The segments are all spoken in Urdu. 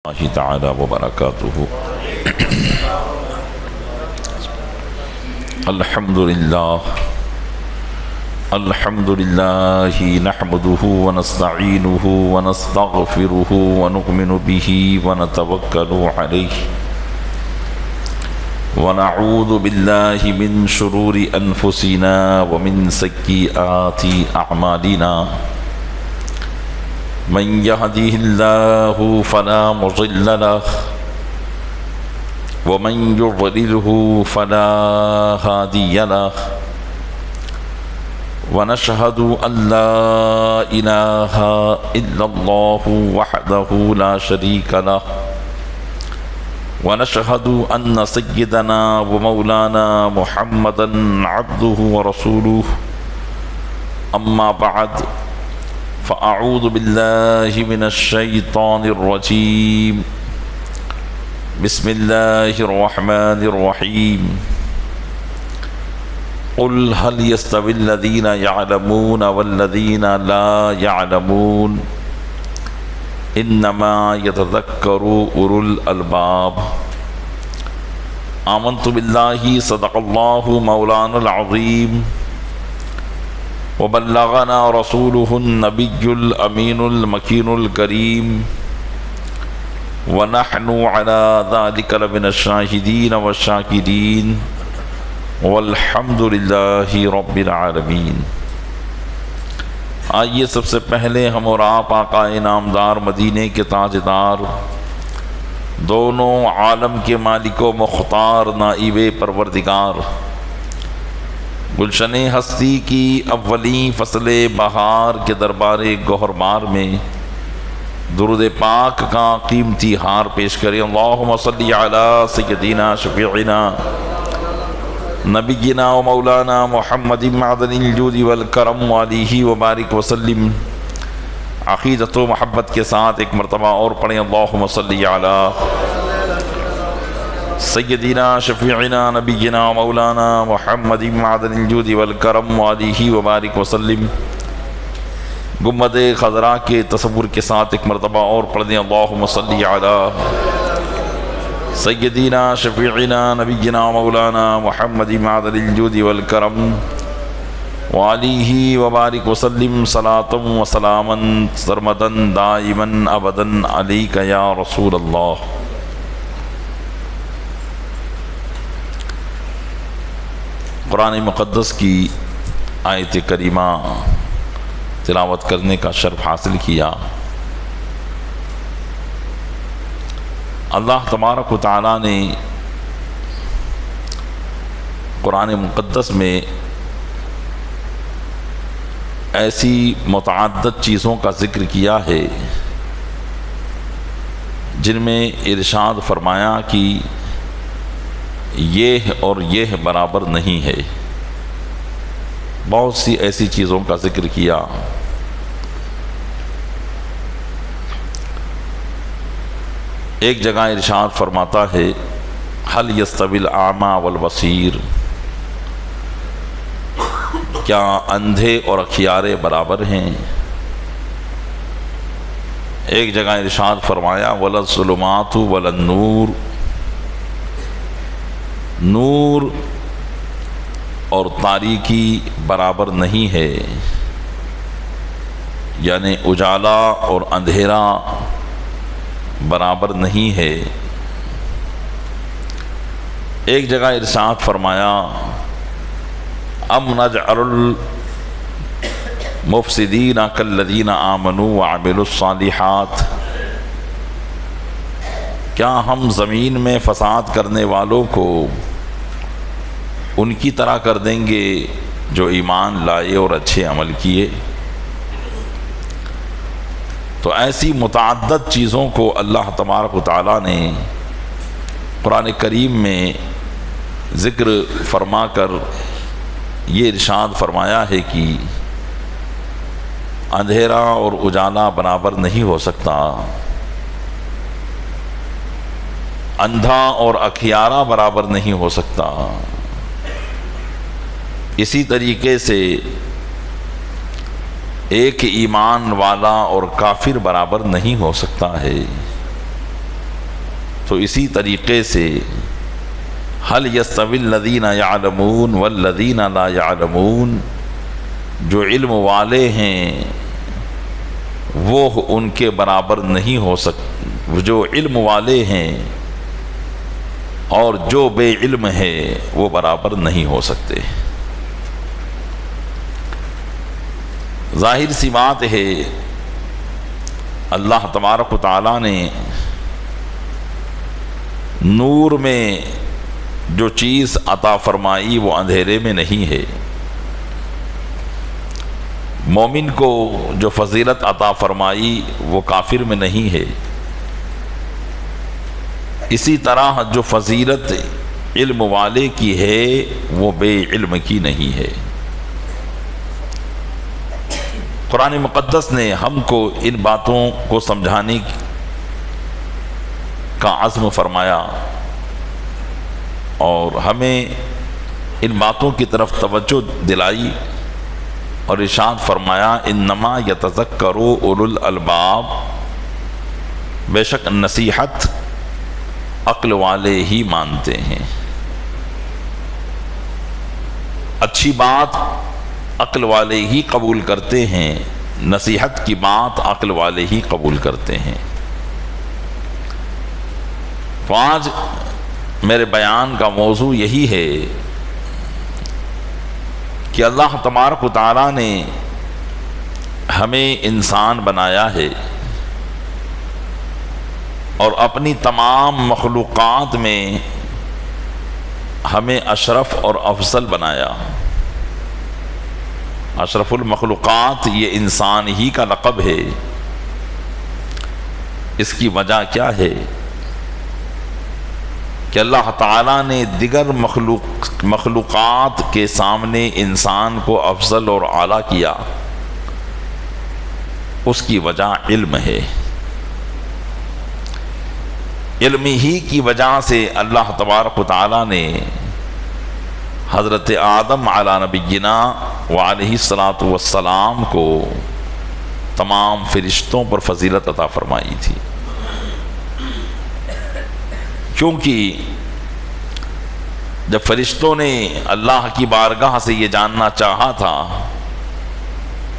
اللہ تعالی وبرکاتہ۔ الحمد للہ نحمده ونستعینه ونستغفره ونؤمن به ونتوکل علیہ ونعوذ باللہ من شرور انفسنا ومن سیئات اعمالنا من يهده الله فلا مضل له ومن يضلله فلا هادي له ونشهد أن لا إله إلا الله وحده لا شريك له ونشهد أن سيدنا ومولانا محمدا عبده ورسوله أما بعد فأعوذ بالله من الشيطان الرجيم بسم الله الرحمن الرحيم قل هل يستوي الذين يعلمون والذين لا يعلمون إنما يتذكر أولو الألباب آمنت بالله صدق الله مولانا العظيم وبلغنا رسوله النبي الأمين المكين الكريم ونحن على ذلك لمن الشاهدين والشاكرين والحمد للہ رب العالمین۔ آئیے سب سے پہلے ہم اور آپ آقا انعامدار مدینے کے تاجدار، دونوں عالم کے مالک و مختار نائب پروردگار، گلشن ہستی کی اولین فصل بہار کے دربار گوہربار میں درود پاک کا قیمتی ہار پیش کریں۔ اللہم صلی علی سیدنا شفیعنا نبینا و مولانا محمد معدن الجود والکرم علیہ وبارک وسلم۔ عقیدت و محبت کے ساتھ ایک مرتبہ اور پڑھیں، اللہم صلی علی سیدنا شفیعنا نبینا و مولانا محمد معدن الجود والکرم علیہ وبارک وسلم۔ گنبد خضراء کے تصور کے ساتھ ایک مرتبہ اور پڑھ دیں، اللہم صلی علی سیدنا شفیعنا نبینا و مولانا محمد معدن الجود والکرم وعلیہ وبارک وسلم، صلاۃ و سلاما سرمدا دائما ابدا علیک یا رسول اللہ۔ قرآن مقدس کی آیت کریمہ تلاوت کرنے کا شرف حاصل کیا۔ اللہ تبارک و تعالیٰ نے قرآن مقدس میں ایسی متعدد چیزوں کا ذکر کیا ہے جن میں ارشاد فرمایا کہ یہ اور یہ برابر نہیں ہے۔ بہت سی ایسی چیزوں کا ذکر کیا۔ ایک جگہ ارشاد فرماتا ہے هل يستوي الأعمى والبصير، کیا اندھے اور اکھیارے برابر ہیں؟ ایک جگہ ارشاد فرمایا ولا الظلمات ولا النور، نور اور تاریکی برابر نہیں ہے، یعنی اجالا اور اندھیرا برابر نہیں ہے۔ ایک جگہ ارشاد فرمایا ام نجعل المفسدین کالذین آمنوا وعملوا الصالحات، کیا ہم زمین میں فساد کرنے والوں کو ان کی طرح کر دیں گے جو ایمان لائے اور اچھے عمل کیے؟ تو ایسی متعدد چیزوں کو اللہ تبارک و تعالیٰ نے قرآن کریم میں ذکر فرما کر یہ ارشاد فرمایا ہے کہ اندھیرا اور اجالا برابر نہیں ہو سکتا، اندھا اور اکھیارا برابر نہیں ہو سکتا۔ اسی طریقے سے ایک ایمان والا اور کافر برابر نہیں ہو سکتا ہے۔ تو اسی طریقے سے هل يستوي الذين يعلمون والذين لا يعلمون، جو علم والے ہیں وہ ان کے برابر نہیں ہو سکتے، جو علم والے ہیں اور جو بے علم ہے وہ برابر نہیں ہو سکتے۔ ظاہر سی بات ہے اللہ تبارک و تعالیٰ نے نور میں جو چیز عطا فرمائی وہ اندھیرے میں نہیں ہے۔ مومن کو جو فضیلت عطا فرمائی وہ کافر میں نہیں ہے۔ اسی طرح جو فضیلت علم والے کی ہے وہ بے علم کی نہیں ہے۔ قرآن مقدس نے ہم کو ان باتوں کو سمجھانے کا عزم فرمایا اور ہمیں ان باتوں کی طرف توجہ دلائی اور ارشاد فرمایا انما یتذکر اولو الالباب، بے شک نصیحت عقل والے ہی مانتے ہیں۔ اچھی بات عقل والے ہی قبول کرتے ہیں، نصیحت کی بات عقل والے ہی قبول کرتے ہیں۔ تو آج میرے بیان کا موضوع یہی ہے کہ اللہ تبارک و تعالیٰ نے ہمیں انسان بنایا ہے اور اپنی تمام مخلوقات میں ہمیں اشرف اور افضل بنایا۔ اشرف المخلوقات یہ انسان ہی کا لقب ہے۔ اس کی وجہ کیا ہے کہ اللہ تعالیٰ نے دیگر مخلوقات کے سامنے انسان کو افضل اور اعلیٰ کیا، اس کی وجہ علم ہے۔ علم ہی کی وجہ سے اللہ تبارک و تعالیٰ نے حضرت آدم علی نبینا وعلیہ الصلاۃ والسلام کو تمام فرشتوں پر فضیلت عطا فرمائی تھی، کیونکہ جب فرشتوں نے اللہ کی بارگاہ سے یہ جاننا چاہا تھا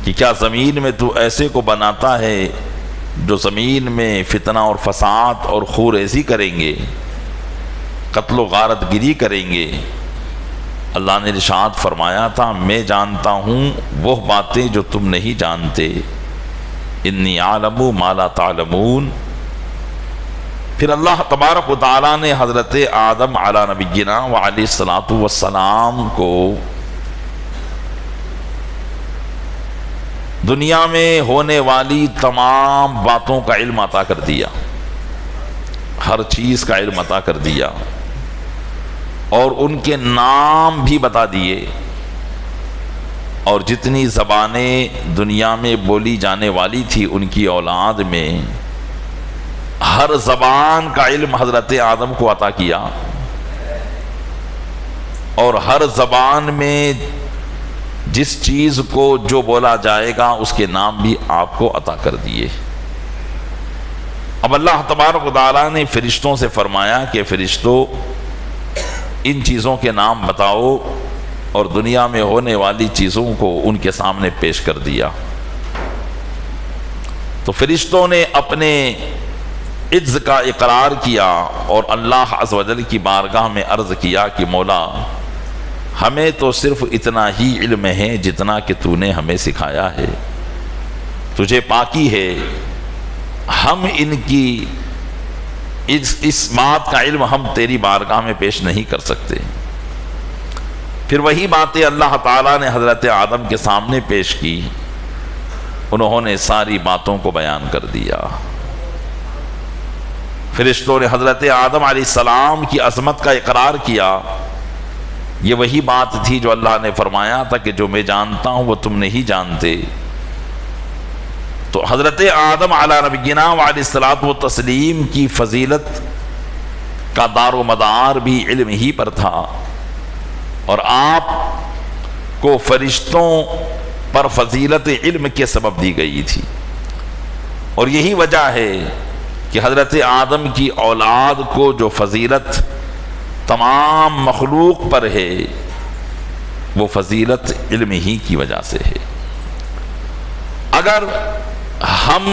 کہ کیا زمین میں تو ایسے کو بناتا ہے جو زمین میں فتنہ اور فساد اور خوریزی کریں گے، قتل و غارت گری کریں گے، اللہ نے ارشاد فرمایا تھا میں جانتا ہوں وہ باتیں جو تم نہیں جانتے، انی اعلم ما لا تعلمون۔ پھر اللہ تبارک و تعالیٰ نے حضرت آدم علی نبینا وعلیہ الصلاۃ والسلام کو دنیا میں ہونے والی تمام باتوں کا علم عطا کر دیا، ہر چیز کا علم عطا کر دیا اور ان کے نام بھی بتا دیے، اور جتنی زبانیں دنیا میں بولی جانے والی تھی ان کی اولاد میں ہر زبان کا علم حضرت آدم کو عطا کیا، اور ہر زبان میں جس چیز کو جو بولا جائے گا اس کے نام بھی آپ کو عطا کر دیے۔ اب اللہ تبارک و تعالیٰ نے فرشتوں سے فرمایا کہ فرشتوں ان چیزوں کے نام بتاؤ، اور دنیا میں ہونے والی چیزوں کو ان کے سامنے پیش کر دیا۔ تو فرشتوں نے اپنے عجز کا اقرار کیا اور اللہ عز و جل کی بارگاہ میں عرض کیا کہ مولا ہمیں تو صرف اتنا ہی علم ہے جتنا کہ تو نے ہمیں سکھایا ہے، تجھے پاکی ہے، ہم ان کی اس بات کا علم ہم تیری بارگاہ میں پیش نہیں کر سکتے۔ پھر وہی باتیں اللہ تعالیٰ نے حضرت آدم کے سامنے پیش کی، انہوں نے ساری باتوں کو بیان کر دیا۔ فرشتوں نے حضرت آدم علیہ السلام کی عظمت کا اقرار کیا، یہ وہی بات تھی جو اللہ نے فرمایا تھا کہ جو میں جانتا ہوں وہ تم نہیں جانتے۔ تو حضرت آدم علی نبینا وعلیہ الصلاۃ والتسلیم کی فضیلت کا دار و مدار بھی علم ہی پر تھا، اور آپ کو فرشتوں پر فضیلت علم کے سبب دی گئی تھی، اور یہی وجہ ہے کہ حضرت آدم کی اولاد کو جو فضیلت تمام مخلوق پر ہے وہ فضیلت علم ہی کی وجہ سے ہے۔ اگر ہم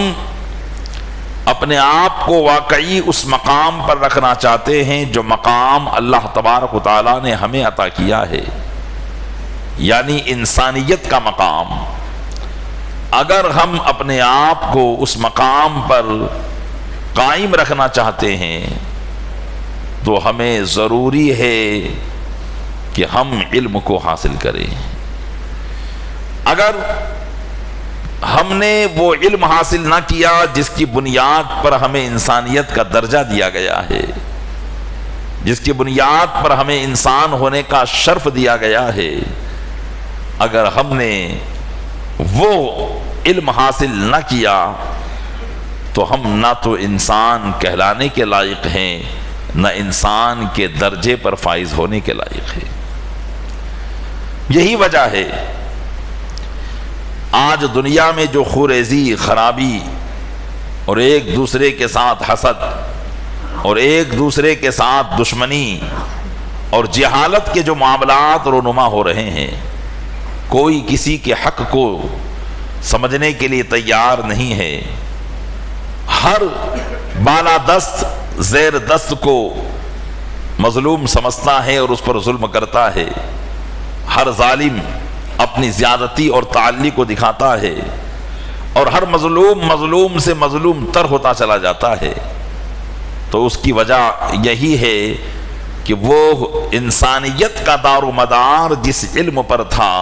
اپنے آپ کو واقعی اس مقام پر رکھنا چاہتے ہیں جو مقام اللہ تبارک و تعالیٰ نے ہمیں عطا کیا ہے، یعنی انسانیت کا مقام، اگر ہم اپنے آپ کو اس مقام پر قائم رکھنا چاہتے ہیں تو ہمیں ضروری ہے کہ ہم علم کو حاصل کریں۔ اگر ہم نے وہ علم حاصل نہ کیا جس کی بنیاد پر ہمیں انسانیت کا درجہ دیا گیا ہے، جس کی بنیاد پر ہمیں انسان ہونے کا شرف دیا گیا ہے، اگر ہم نے وہ علم حاصل نہ کیا تو ہم نہ تو انسان کہلانے کے لائق ہیں، نہ انسان کے درجے پر فائز ہونے کے لائق ہیں۔ یہی وجہ ہے آج دنیا میں جو خوریزی، خرابی اور ایک دوسرے کے ساتھ حسد اور ایک دوسرے کے ساتھ دشمنی اور جہالت کے جو معاملات رونما ہو رہے ہیں، کوئی کسی کے حق کو سمجھنے کے لیے تیار نہیں ہے۔ ہر بالا دست زیر دست کو مظلوم سمجھتا ہے اور اس پر ظلم کرتا ہے، ہر ظالم اپنی زیادتی اور تعلی کو دکھاتا ہے اور ہر مظلوم سے مظلوم تر ہوتا چلا جاتا ہے۔ تو اس کی وجہ یہی ہے کہ وہ انسانیت کا دار و مدار جس علم پر تھا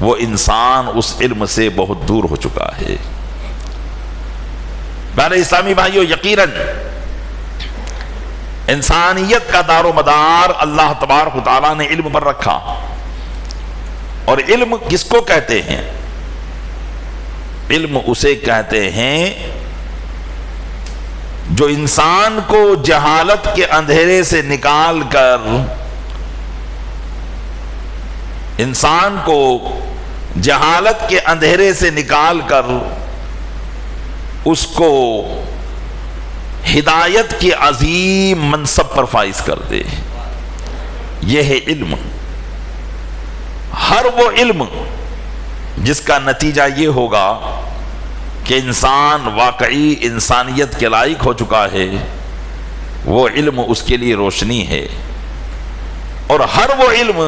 وہ انسان اس علم سے بہت دور ہو چکا ہے۔ میرے اسلامی بھائیو، یقیناً انسانیت کا دار و مدار اللہ تبارک و تعالیٰ نے علم پر رکھا، اور علم کس کو کہتے ہیں؟ علم اسے کہتے ہیں جو انسان کو جہالت کے اندھیرے سے نکال کر، انسان کو جہالت کے اندھیرے سے نکال کر اس کو ہدایت کے عظیم منصب پر فائز کر دے، یہ ہے علم۔ ہر وہ علم جس کا نتیجہ یہ ہوگا کہ انسان واقعی انسانیت کے لائق ہو چکا ہے، وہ علم اس کے لیے روشنی ہے۔ اور ہر وہ علم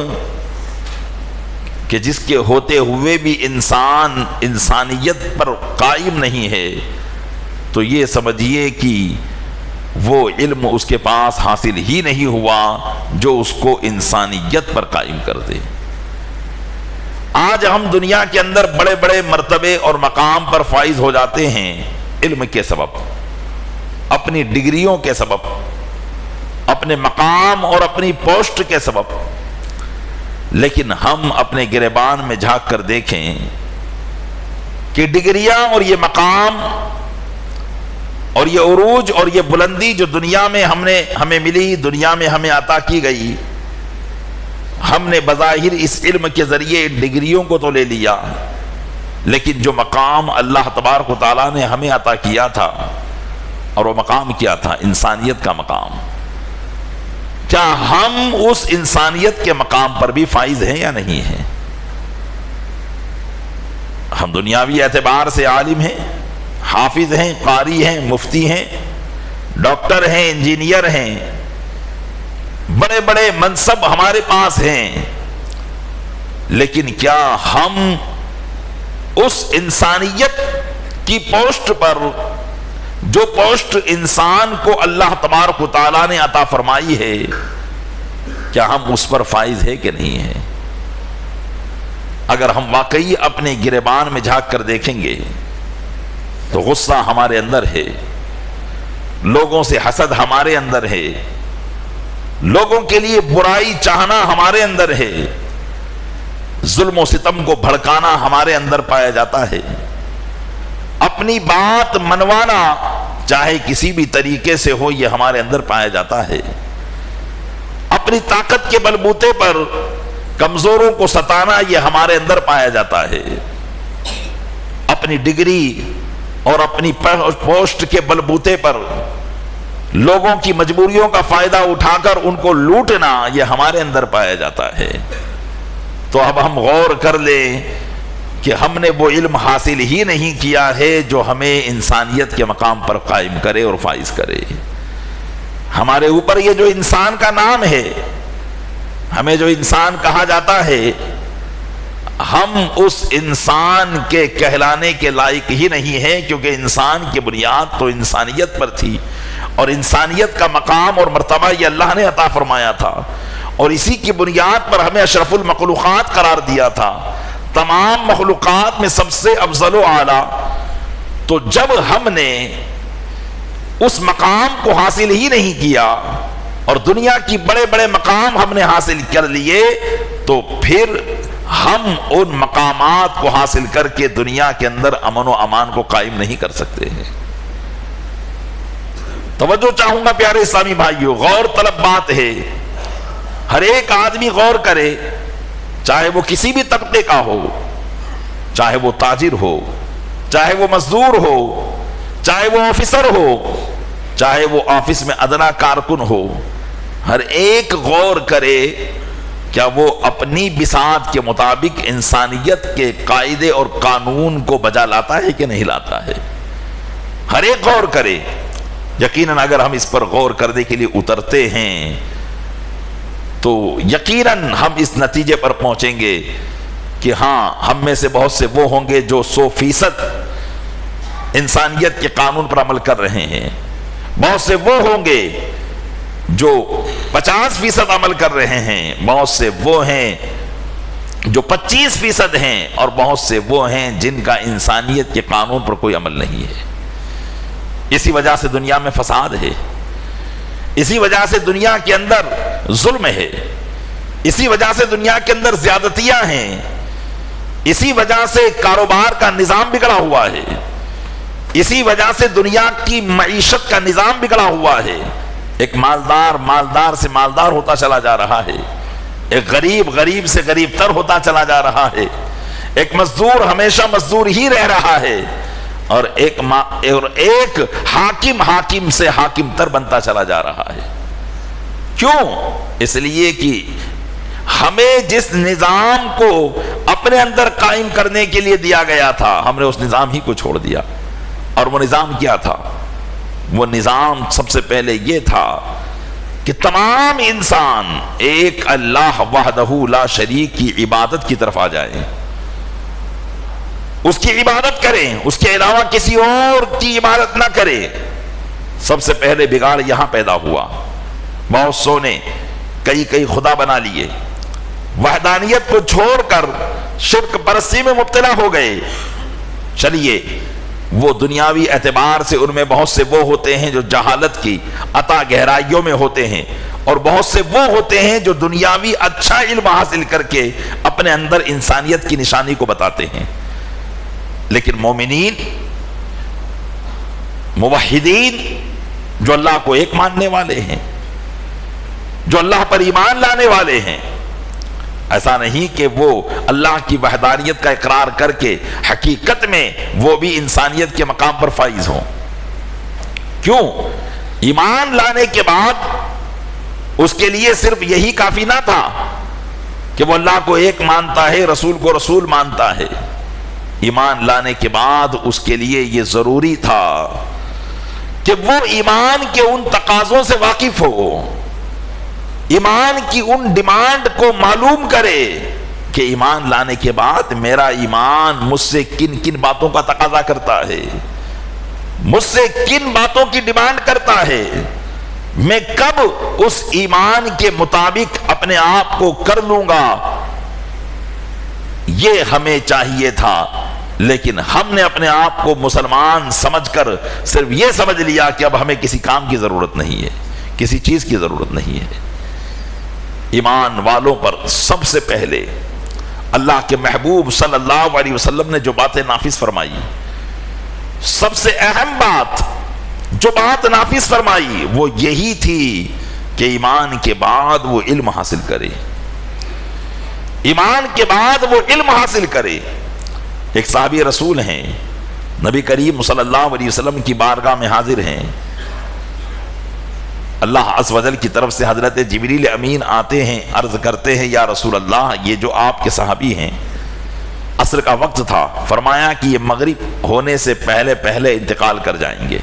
کہ جس کے ہوتے ہوئے بھی انسان انسانیت پر قائم نہیں ہے، تو یہ سمجھیے کہ وہ علم اس کے پاس حاصل ہی نہیں ہوا جو اس کو انسانیت پر قائم کر دے۔ آج ہم دنیا کے اندر بڑے بڑے مرتبے اور مقام پر فائز ہو جاتے ہیں علم کے سبب، اپنی ڈگریوں کے سبب، اپنے مقام اور اپنی پوسٹ کے سبب، لیکن ہم اپنے گریبان میں جھانک کر دیکھیں کہ ڈگریاں اور یہ مقام اور یہ عروج اور یہ بلندی جو دنیا میں ہمیں ملی، دنیا میں ہمیں عطا کی گئی، ہم نے بظاہر اس علم کے ذریعے ڈگریوں کو تو لے لیا، لیکن جو مقام اللہ تبارک و تعالیٰ نے ہمیں عطا کیا تھا، اور وہ مقام کیا تھا؟ انسانیت کا مقام۔ کیا ہم اس انسانیت کے مقام پر بھی فائز ہیں یا نہیں ہیں؟ ہم دنیاوی اعتبار سے عالم ہیں، حافظ ہیں، قاری ہیں، مفتی ہیں، ڈاکٹر ہیں، انجینئر ہیں، بڑے بڑے منصب ہمارے پاس ہیں، لیکن کیا ہم اس انسانیت کی پوسٹ پر، جو پوسٹ انسان کو اللہ تبارک و تعالیٰ نے عطا فرمائی ہے، کیا ہم اس پر فائز ہے کہ نہیں ہے؟ اگر ہم واقعی اپنے گریبان میں جھانک کر دیکھیں گے تو غصہ ہمارے اندر ہے، لوگوں سے حسد ہمارے اندر ہے، لوگوں کے لیے برائی چاہنا ہمارے اندر ہے، ظلم و ستم کو بھڑکانا ہمارے اندر پایا جاتا ہے، اپنی بات منوانا چاہے کسی بھی طریقے سے ہو یہ ہمارے اندر پایا جاتا ہے، اپنی طاقت کے بلبوتے پر کمزوروں کو ستانا یہ ہمارے اندر پایا جاتا ہے، اپنی ڈگری اور اپنی پوسٹ کے بلبوتے پر لوگوں کی مجبوریوں کا فائدہ اٹھا کر ان کو لوٹنا، یہ ہمارے اندر پایا جاتا ہے۔ تو اب ہم غور کر لیں کہ ہم نے وہ علم حاصل ہی نہیں کیا ہے جو ہمیں انسانیت کے مقام پر قائم کرے اور فائز کرے۔ ہمارے اوپر یہ جو انسان کا نام ہے، ہمیں جو انسان کہا جاتا ہے، ہم اس انسان کے کہلانے کے لائق ہی نہیں ہیں، کیونکہ انسان کی بنیاد تو انسانیت پر تھی، اور انسانیت کا مقام اور مرتبہ یہ اللہ نے عطا فرمایا تھا، اور اسی کی بنیاد پر ہمیں اشرف المخلوقات قرار دیا تھا، تمام مخلوقات میں سب سے افضل و اعلیٰ۔ تو جب ہم نے اس مقام کو حاصل ہی نہیں کیا اور دنیا کی بڑے بڑے مقام ہم نے حاصل کر لیے، تو پھر ہم ان مقامات کو حاصل کر کے دنیا کے اندر امن و امان کو قائم نہیں کر سکتے ہیں۔ توجہ چاہوں گا پیارے اسلامی بھائیوں، غور طلب بات ہے، ہر ایک آدمی غور کرے، چاہے وہ کسی بھی طبقے کا ہو، چاہے وہ تاجر ہو، چاہے وہ مزدور ہو، چاہے وہ آفیسر ہو، چاہے وہ آفس میں ادنا کارکن ہو، ہر ایک غور کرے کیا وہ اپنی بساط کے مطابق انسانیت کے قاعدے اور قانون کو بجا لاتا ہے کہ نہیں لاتا ہے۔ ہر ایک غور کرے۔ یقیناً اگر ہم اس پر غور کرنے کے لیے اترتے ہیں تو یقیناً ہم اس نتیجے پر پہنچیں گے کہ ہاں، ہم میں سے بہت سے وہ ہوں گے جو 100% انسانیت کے قانون پر عمل کر رہے ہیں، بہت سے وہ ہوں گے جو 50% عمل کر رہے ہیں، بہت سے وہ ہیں جو 25% ہیں، اور بہت سے وہ ہیں جن کا انسانیت کے قانون پر کوئی عمل نہیں ہے۔ اسی وجہ سے دنیا میں فساد ہے، اسی وجہ سے دنیا کے اندر ظلم ہے، اسی وجہ سے دنیا کے اندر زیادتیاں ہیں، اسی وجہ سے کاروبار کا نظام بگڑا ہوا ہے، اسی وجہ سے دنیا کی معیشت کا نظام بگڑا ہوا ہے۔ ایک مالدار سے مالدار ہوتا چلا جا رہا ہے، ایک غریب سے غریب تر ہوتا چلا جا رہا ہے، ایک مزدور ہمیشہ مزدور ہی رہ رہا ہے، اور ایک حاکم سے حاکم تر بنتا چلا جا رہا ہے۔ کیوں؟ اس لیے کہ ہمیں جس نظام کو اپنے اندر قائم کرنے کے لیے دیا گیا تھا، ہم نے اس نظام ہی کو چھوڑ دیا۔ اور وہ نظام کیا تھا؟ وہ نظام سب سے پہلے یہ تھا کہ تمام انسان ایک اللہ وحدہ لا شریک کی عبادت کی طرف آ جائیں، اس کی عبادت کریں، اس کے علاوہ کسی اور کی عبادت نہ کریں۔ سب سے پہلے بگاڑ یہاں پیدا ہوا، بہت سو نے کئی خدا بنا لیے، وحدانیت کو چھوڑ کر شرک پرستی میں مبتلا ہو گئے۔ چلیے، وہ دنیاوی اعتبار سے ان میں بہت سے وہ ہوتے ہیں جو جہالت کی عطا گہرائیوں میں ہوتے ہیں، اور بہت سے وہ ہوتے ہیں جو دنیاوی اچھا علم حاصل کر کے اپنے اندر انسانیت کی نشانی کو بتاتے ہیں۔ لیکن مومنین، موحدین، جو اللہ کو ایک ماننے والے ہیں، جو اللہ پر ایمان لانے والے ہیں، ایسا نہیں کہ وہ اللہ کی وحدانیت کا اقرار کر کے حقیقت میں وہ بھی انسانیت کے مقام پر فائز ہوں۔ کیوں؟ ایمان لانے کے بعد اس کے لیے صرف یہی کافی نہ تھا کہ وہ اللہ کو ایک مانتا ہے، رسول کو رسول مانتا ہے۔ ایمان لانے کے بعد اس کے لیے یہ ضروری تھا کہ وہ ایمان کے ان تقاضوں سے واقف ہو، ایمان کی ان ڈیمانڈ کو معلوم کرے کہ ایمان لانے کے بعد میرا ایمان مجھ سے کن کن باتوں کا تقاضا کرتا ہے، مجھ سے کن باتوں کی ڈیمانڈ کرتا ہے، میں کب اس ایمان کے مطابق اپنے آپ کو کر لوں گا۔ یہ ہمیں چاہیے تھا، لیکن ہم نے اپنے آپ کو مسلمان سمجھ کر صرف یہ سمجھ لیا کہ اب ہمیں کسی کام کی ضرورت نہیں ہے، کسی چیز کی ضرورت نہیں ہے۔ ایمان والوں پر سب سے پہلے اللہ کے محبوب صلی اللہ علیہ وسلم نے جو باتیں نافذ فرمائی، سب سے اہم بات جو بات نافذ فرمائی وہ یہی تھی کہ ایمان کے بعد وہ علم حاصل کرے، ایمان کے بعد وہ علم حاصل کرے۔ ایک صحابی رسول ہیں نبی کریم صلی اللہ علیہ وسلم کی بارگاہ میں حاضر ہیں. اللہ عز و جل کی طرف سے حضرت جبریل امین آتے ہیں، عرض کرتے ہیں یا رسول اللہ یہ جو آپ کے صحابی ہیں، عصر کا وقت تھا، فرمایا کہ یہ مغرب ہونے سے پہلے پہلے انتقال کر جائیں گے.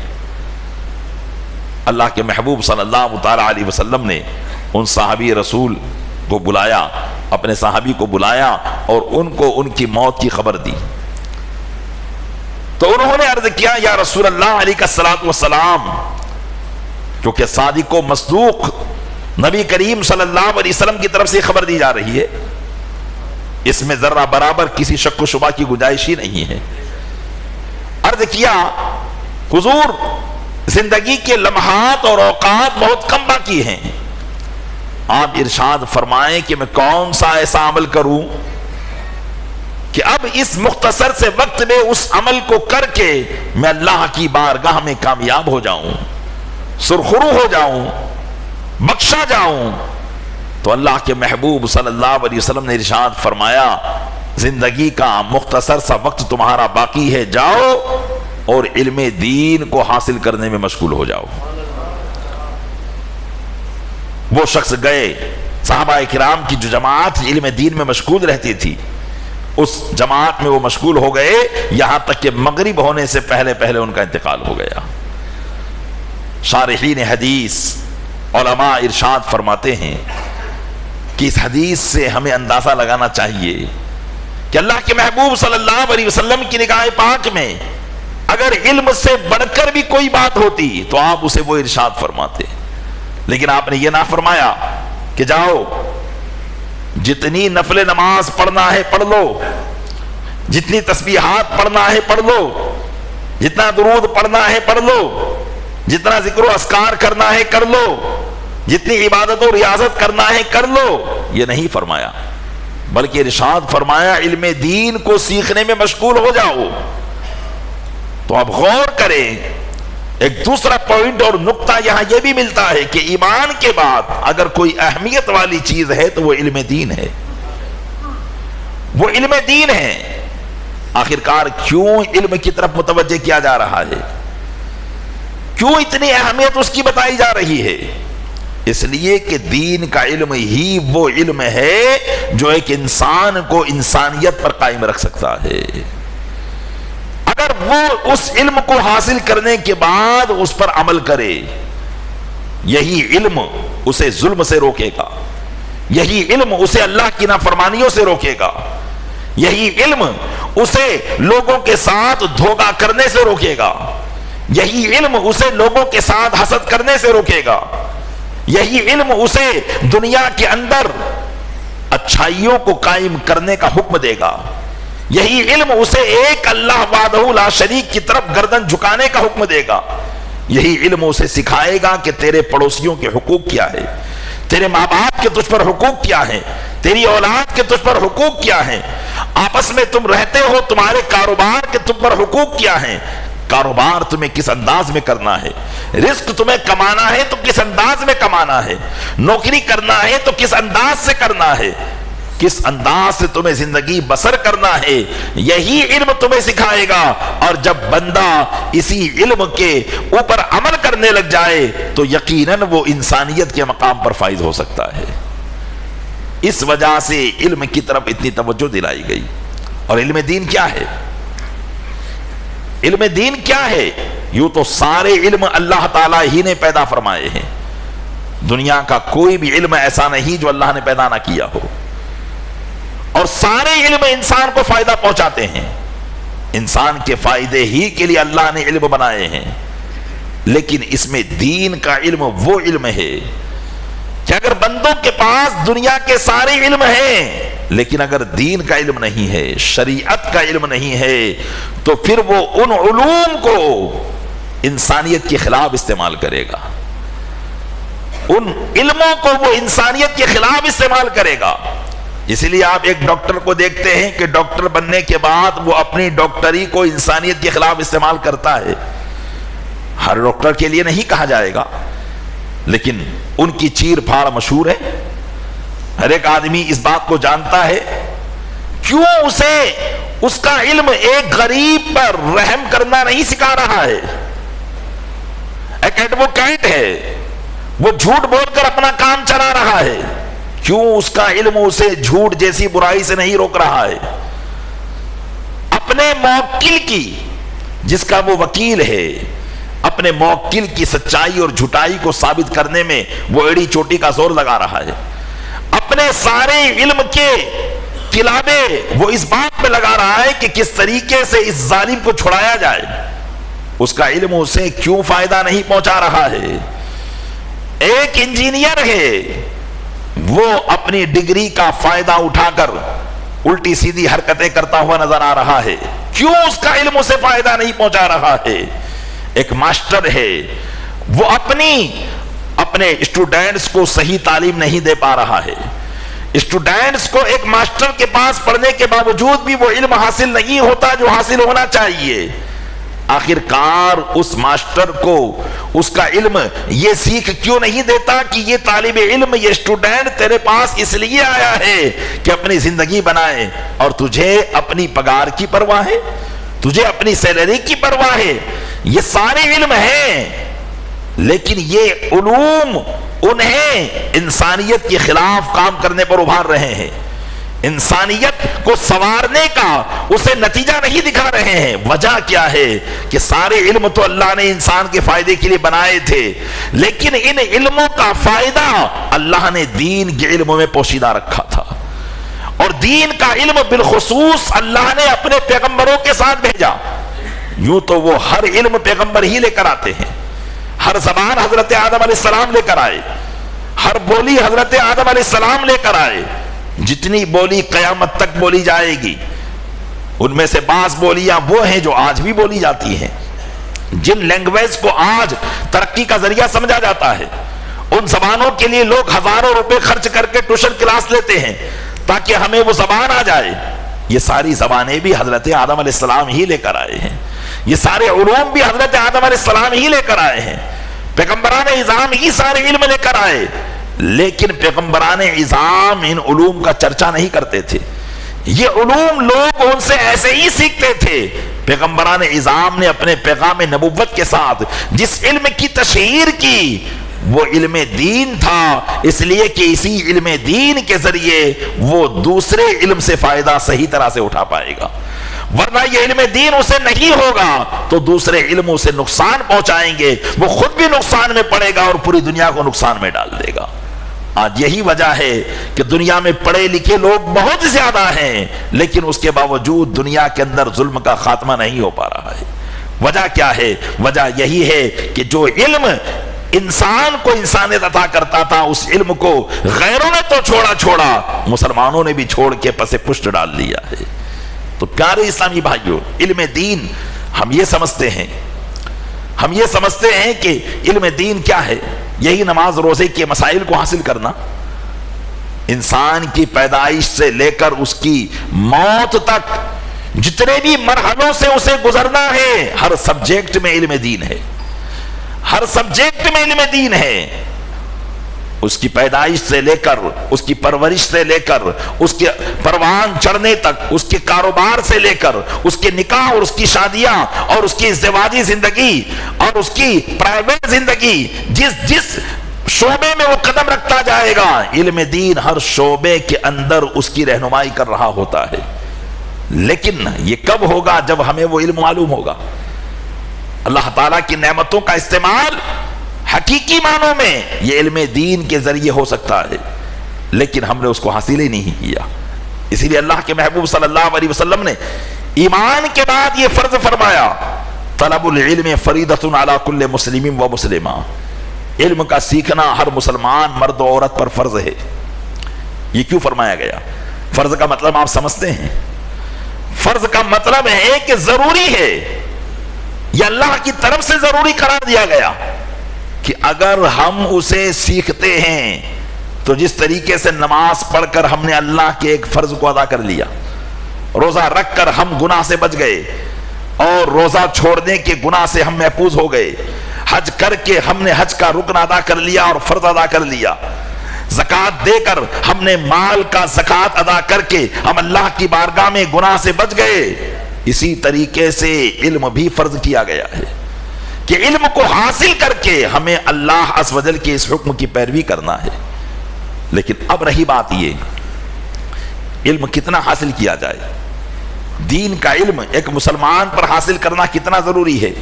اللہ کے محبوب صلی اللہ تعالی علیہ وسلم نے ان صحابی رسول کو بلایا، اپنے صحابی کو بلایا اور ان کو ان کی موت کی خبر دی. تو انہوں نے عرض کیا یا رسول اللہ علیہ الصلوۃ والسلام، کیونکہ صادق و مصدوق نبی کریم صلی اللہ علیہ وسلم کی طرف سے خبر دی جا رہی ہے، اس میں ذرہ برابر کسی شک و شبہ کی گنجائش ہی نہیں ہے. عرض کیا حضور زندگی کے لمحات اور اوقات بہت کم باقی ہیں، آپ ارشاد فرمائیں کہ میں کون سا ایسا عمل کروں کہ اب اس مختصر سے وقت میں اس عمل کو کر کے میں اللہ کی بارگاہ میں کامیاب ہو جاؤں، سرخرو ہو جاؤں، بخشا جاؤں. تو اللہ کے محبوب صلی اللہ علیہ وسلم نے ارشاد فرمایا زندگی کا مختصر سا وقت تمہارا باقی ہے، جاؤ اور علم دین کو حاصل کرنے میں مشغول ہو جاؤ. وہ شخص گئے، صحابہ کرام کی جو جماعت علم دین میں مشغول رہتی تھی اس جماعت میں وہ مشغول ہو گئے، یہاں تک کہ مغرب ہونے سے پہلے پہلے ان کا انتقال ہو گیا. شارحین حدیث علماء ارشاد فرماتے ہیں کہ اس حدیث سے ہمیں اندازہ لگانا چاہیے کہ اللہ کے محبوب صلی اللہ علیہ وسلم کی نگاہ پاک میں اگر علم سے بڑھ کر بھی کوئی بات ہوتی تو آپ اسے وہ ارشاد فرماتے، لیکن آپ نے یہ نہ فرمایا کہ جاؤ جتنی نفل نماز پڑھنا ہے پڑھ لو، جتنی تسبیحات پڑھنا ہے پڑھ لو، جتنا درود پڑھنا ہے پڑھ لو، جتنا ذکر و اذکار کرنا ہے کر لو، جتنی عبادت و ریاضت کرنا ہے کر لو. یہ نہیں فرمایا، بلکہ ارشاد فرمایا علم دین کو سیکھنے میں مشغول ہو جاؤ. تو اب غور کریں، ایک دوسرا پوائنٹ اور نقطہ یہاں یہ بھی ملتا ہے کہ ایمان کے بعد اگر کوئی اہمیت والی چیز ہے تو وہ علم دین ہے، وہ علم دین ہے. آخرکار کیوں علم کی طرف متوجہ کیا جا رہا ہے، کیوں اتنی اہمیت اس کی بتائی جا رہی ہے؟ اس لیے کہ دین کا علم ہی وہ علم ہے جو ایک انسان کو انسانیت پر قائم رکھ سکتا ہے. اگر وہ اس علم کو حاصل کرنے کے بعد اس پر عمل کرے، یہی علم اسے ظلم سے روکے گا، یہی علم اسے اللہ کی نافرمانیوں سے روکے گا، یہی علم اسے لوگوں کے ساتھ دھوکہ کرنے سے روکے گا، یہی علم اسے لوگوں کے ساتھ حسد کرنے سے روکے گا، یہی علم اسے دنیا کے اندر اچھائیوں کو قائم کرنے کا حکم دے گا، یہی علم اسے ایک اللہ وحدہ لا شریک کی طرف گردن جھکانے کا حکم دے گا، یہی علم اسے سکھائے گا کہ تیرے پڑوسیوں کے حقوق کیا ہے، تیرے ماں باپ کے تجھ پر حقوق کیا ہیں، تیری اولاد کے تجھ پر حقوق کیا ہیں، آپس میں تم رہتے ہو تمہارے کاروبار کے تم پر حقوق کیا ہیں، کاروبار تمہیں کس انداز میں کرنا ہے، رزق تمہیں کمانا ہے تو کس انداز میں کمانا ہے، نوکری کرنا ہے تو کس انداز سے کرنا ہے، کس انداز سے تمہیں زندگی بسر کرنا ہے، یہی علم تمہیں سکھائے گا. اور جب بندہ اسی علم کے اوپر عمل کرنے لگ جائے تو یقیناً وہ انسانیت کے مقام پر فائز ہو سکتا ہے. اس وجہ سے علم کی طرف اتنی توجہ دلائی گئی. اور علم دین کیا ہے؟ علم دین کیا ہے؟ یوں تو سارے علم اللہ تعالیٰ ہی نے پیدا فرمائے ہیں، دنیا کا کوئی بھی علم ایسا نہیں جو اللہ نے پیدا نہ کیا ہو، اور سارے علم انسان کو فائدہ پہنچاتے ہیں، انسان کے فائدے ہی کے لیے اللہ نے علم بنائے ہیں. لیکن اس میں دین کا علم وہ علم ہے کہ اگر بندوں کے پاس دنیا کے سارے علم ہیں لیکن اگر دین کا علم نہیں ہے، شریعت کا علم نہیں ہے، تو پھر وہ ان علوم کو انسانیت کے خلاف استعمال کرے گا، ان علموں کو وہ انسانیت کے خلاف استعمال کرے گا. اسی لیے آپ ایک ڈاکٹر کو دیکھتے ہیں کہ ڈاکٹر بننے کے بعد وہ اپنی ڈاکٹری کو انسانیت کے خلاف استعمال کرتا ہے. ہر ڈاکٹر کے لیے نہیں کہا جائے گا، لیکن ان کی چیر پھاڑ مشہور ہے، ہر ایک آدمی اس بات کو جانتا ہے. کیوں اسے اس کا علم ایک غریب پر رحم کرنا نہیں سکھا رہا ہے. ایک ایڈوکیٹ ہے، وہ جھوٹ بول کر اپنا کام چلا رہا ہے، کیوں اس کا علم اسے جھوٹ جیسی برائی سے نہیں روک رہا ہے؟ اپنے موکل کی، جس کا وہ وکیل ہے، اپنے موکل کی سچائی اور جھوٹائی کو ثابت کرنے میں وہ ایڑی چوٹی کا زور لگا رہا ہے. اپنے سارے علم کے کلابے وہ اس بات پہ لگا رہا ہے کہ کس طریقے سے اس ظالم کو چھڑایا جائے. اس کا علم اسے کیوں فائدہ نہیں پہنچا رہا ہے؟ ایک انجینئر ہے، وہ اپنی ڈگری کا فائدہ اٹھا کر الٹی سیدھی حرکتیں کرتا ہوا نظر آ رہا ہے، کیوں اس کا علم اسے فائدہ نہیں پہنچا رہا ہے؟ ایک ماسٹر ہے، وہ اپنے اسٹوڈنٹس کو صحیح تعلیم نہیں دے پا رہا ہے. اسٹوڈنٹس کو ایک ماسٹر کے پاس پڑھنے کے باوجود بھی وہ علم حاصل نہیں ہوتا جو حاصل ہونا چاہیے. آخر کار اس ماسٹر کو اس کا علم یہ سیکھ کیوں نہیں دیتا کہ یہ طالب علم، یہ اسٹوڈنٹ تیرے پاس اس لیے آیا ہے کہ اپنی زندگی بنائے، اور تجھے اپنی پگار کی پرواہ ہے، تجھے اپنی سیلری کی پرواہ ہے. یہ سارے علم ہیں، لیکن یہ علوم انہیں انسانیت کے خلاف کام کرنے پر ابھار رہے ہیں، انسانیت کو سنوارنے کا اسے نتیجہ نہیں دکھا رہے ہیں. وجہ کیا ہے کہ سارے علم تو اللہ نے انسان کے فائدے کے لیے بنائے تھے، لیکن ان علموں کا فائدہ اللہ نے دین کے علموں میں پوشیدہ رکھا تھا، اور دین کا علم بالخصوص اللہ نے اپنے پیغمبروں کے ساتھ بھیجا. یوں تو وہ ہر علم پیغمبر ہی لے کر آتے ہیں، ہر زبان حضرت آدم علیہ السلام لے کر آئے، ہر بولی حضرت آدم علیہ السلام لے کر آئے. جتنی بولی قیامت تک بولی جائے گی، ان میں سے بعض بولیاں وہ ہیں جو آج بھی بولی جاتی ہیں. جن لینگویج کو آج ترقی کا ذریعہ سمجھا جاتا ہے، ان زبانوں کے لیے لوگ ہزاروں روپے خرچ کر کے ٹیوشن کلاس لیتے ہیں تاکہ ہمیں وہ زبان آ جائے. یہ ساری زبانیں بھی حضرت آدم علیہ السلام ہی لے کر آئے ہیں، یہ سارے علوم بھی حضرت آدم علیہ السلام ہی لے کر آئے ہیں. پیغمبران اعظام ہی سارے علم لے کر آئے، لیکن پیغمبران اعظام ان علوم کا چرچا نہیں کرتے تھے. یہ علوم لوگ ان سے ایسے ہی سیکھتے تھے. پیغمبران اعظام نے اپنے پیغام نبوت کے ساتھ جس علم کی تشہیر کی، وہ علم دین تھا، اس لیے کہ اسی علم دین کے ذریعے وہ دوسرے علم سے فائدہ صحیح طرح سے اٹھا پائے گا. ورنہ یہ علم دین اسے نہیں ہوگا تو دوسرے علم اسے نقصان پہنچائیں گے، وہ خود بھی نقصان میں پڑے گا اور پوری دنیا کو نقصان میں ڈال دے گا. آج یہی وجہ ہے کہ دنیا میں پڑھے لکھے لوگ بہت زیادہ ہیں، لیکن اس کے باوجود دنیا کے اندر ظلم کا خاتمہ نہیں ہو پا رہا ہے. وجہ کیا ہے؟ وجہ یہی ہے کہ جو علم انسان کو انسانیت عطا کرتا تھا، اس علم کو غیروں نے تو چھوڑا، مسلمانوں نے بھی چھوڑ کے پس پشت ڈال لیا ہے. تو پیارے اسلامی بھائیوں، علم دین ہم یہ سمجھتے ہیں کہ علم دین کیا ہے؟ یہی نماز روزے کے مسائل کو حاصل کرنا، انسان کی پیدائش سے لے کر اس کی موت تک جتنے بھی مرحلوں سے اسے گزرنا ہے، ہر سبجیکٹ میں علم دین ہے، ہر سبجیکٹ میں علم دین ہے. اس کی پیدائش سے لے کر، اس کی پرورش سے لے کر، اس کے پروان چڑھنے تک، اس کے کاروبار سے لے کر، اس کے نکاح اور اس کی شادیاں اور اس کی ازدواجی زندگی اور اس کی پرائیویٹ زندگی، جس شعبے میں وہ قدم رکھتا جائے گا، علم دین ہر شعبے کے اندر اس کی رہنمائی کر رہا ہوتا ہے. لیکن یہ کب ہوگا؟ جب ہمیں وہ علم معلوم ہوگا. اللہ تعالیٰ کی نعمتوں کا استعمال حقیقی معنوں میں یہ علم دین کے ذریعے ہو سکتا ہے، لیکن ہم نے اس کو حاصل ہی نہیں کیا. اسی لیے اللہ کے محبوب صلی اللہ علیہ وسلم نے ایمان کے بعد یہ فرض فرمایا، طلب العلم فریضۃ علی کل مسلم و مسلمہ. علم کا سیکھنا ہر مسلمان مرد و عورت پر فرض ہے. یہ کیوں فرمایا گیا؟ فرض کا مطلب آپ سمجھتے ہیں؟ فرض کا مطلب ہے کہ ضروری ہے، یہ اللہ کی طرف سے ضروری قرار دیا گیا کہ اگر ہم اسے سیکھتے ہیں تو جس طریقے سے نماز پڑھ کر ہم نے اللہ کے ایک فرض کو ادا کر لیا، روزہ رکھ کر ہم گناہ سے بچ گئے اور روزہ چھوڑنے کے گناہ سے ہم محفوظ ہو گئے، حج کر کے ہم نے حج کا رکن ادا کر لیا اور فرض ادا کر لیا، زکوٰۃ دے کر ہم نے مال کا زکوٰۃ ادا کر کے ہم اللہ کی بارگاہ میں گناہ سے بچ گئے۔ اسی طریقے سے علم بھی فرض کیا گیا ہے کہ علم کو حاصل کر کے ہمیں اللہ عز و جل کے اس حکم کی پیروی کرنا ہے۔ لیکن اب رہی بات یہ علم کتنا حاصل کیا جائے، دین کا علم ایک مسلمان پر حاصل کرنا کتنا ضروری ہے؟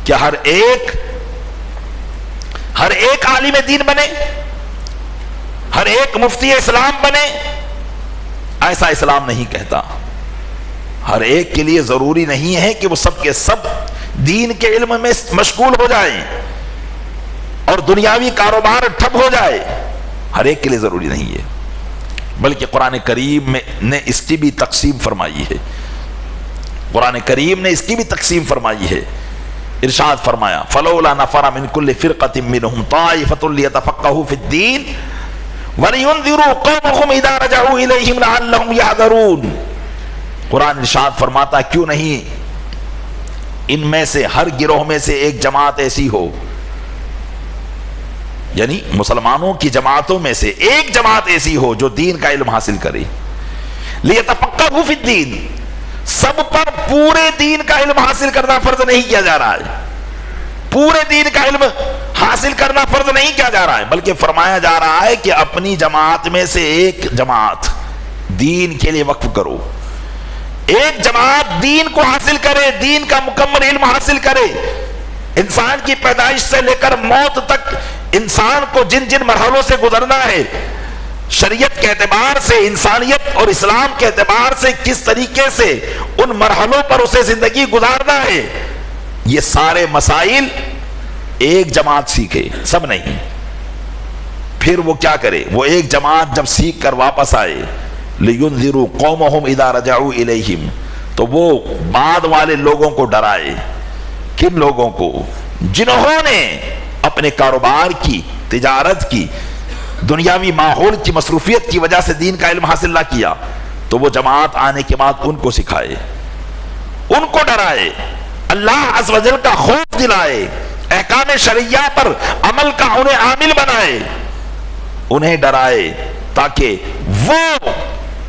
کیا ہر ایک عالم دین بنے، ہر ایک مفتی اسلام بنے؟ ایسا اسلام نہیں کہتا۔ ہر ایک کے لیے ضروری نہیں ہے کہ وہ سب کے سب دین کے علم میں مشغول ہو جائیں اور دنیاوی کاروبار ٹھپ ہو جائے، ہر ایک کے لیے ضروری نہیں ہے، بلکہ قرآن کریم نے اس کی بھی تقسیم فرمائی ہے۔ قرآن کریم نے اس کی بھی تقسیم فرمائی ہے۔ ارشاد فرمایا فلولا نفر من كل فرقة منهم طائفة ليتفقهوا في الدين ولينذروا قومهم اذا رجعوا اليهم لعلهم يحذرون۔ قرآن ارشاد فرماتا کیوں نہیں ان میں سے ہر گروہ میں سے ایک جماعت ایسی ہو، یعنی مسلمانوں کی جماعتوں میں سے ایک جماعت ایسی ہو جو دین کا علم حاصل کرے۔ لِيَتَفَقَّهُوا فِي الدِّينِ، سب پر پورے دین کا علم حاصل کرنا فرض نہیں کیا جا رہا ہے، پورے دین کا علم حاصل کرنا فرض نہیں کیا جا رہا ہے، بلکہ فرمایا جا رہا ہے کہ اپنی جماعت میں سے ایک جماعت دین کے لیے وقف کرو، ایک جماعت دین کو حاصل کرے، دین کا مکمل علم حاصل کرے۔ انسان کی پیدائش سے لے کر موت تک انسان کو جن جن مرحلوں سے گزرنا ہے، شریعت کے اعتبار سے، انسانیت اور اسلام کے اعتبار سے کس طریقے سے ان مرحلوں پر اسے زندگی گزارنا ہے، یہ سارے مسائل ایک جماعت سیکھے، سب نہیں۔ پھر وہ کیا کرے؟ وہ ایک جماعت جب سیکھ کر واپس آئے، لِيُنذِرُوا قَوْمَهُمْ إِذَا رَجَعُوا إِلَيْهِمْ، تو وہ بعد والے لوگوں کو ڈرائے۔ کن لوگوں کو؟ جنہوں نے اپنے کاروبار کی، تجارت کی، دنیاوی ماحول کی مصروفیت کی وجہ سے دین کا علم حاصل نہ کیا، تو وہ جماعت آنے کے بعد ان کو سکھائے، ان کو ڈرائے، اللہ عز و جل کا خوف دلائے، احکام شرعیہ پر عمل کا انہیں عامل بنائے، انہیں ڈرائے، تاکہ وہ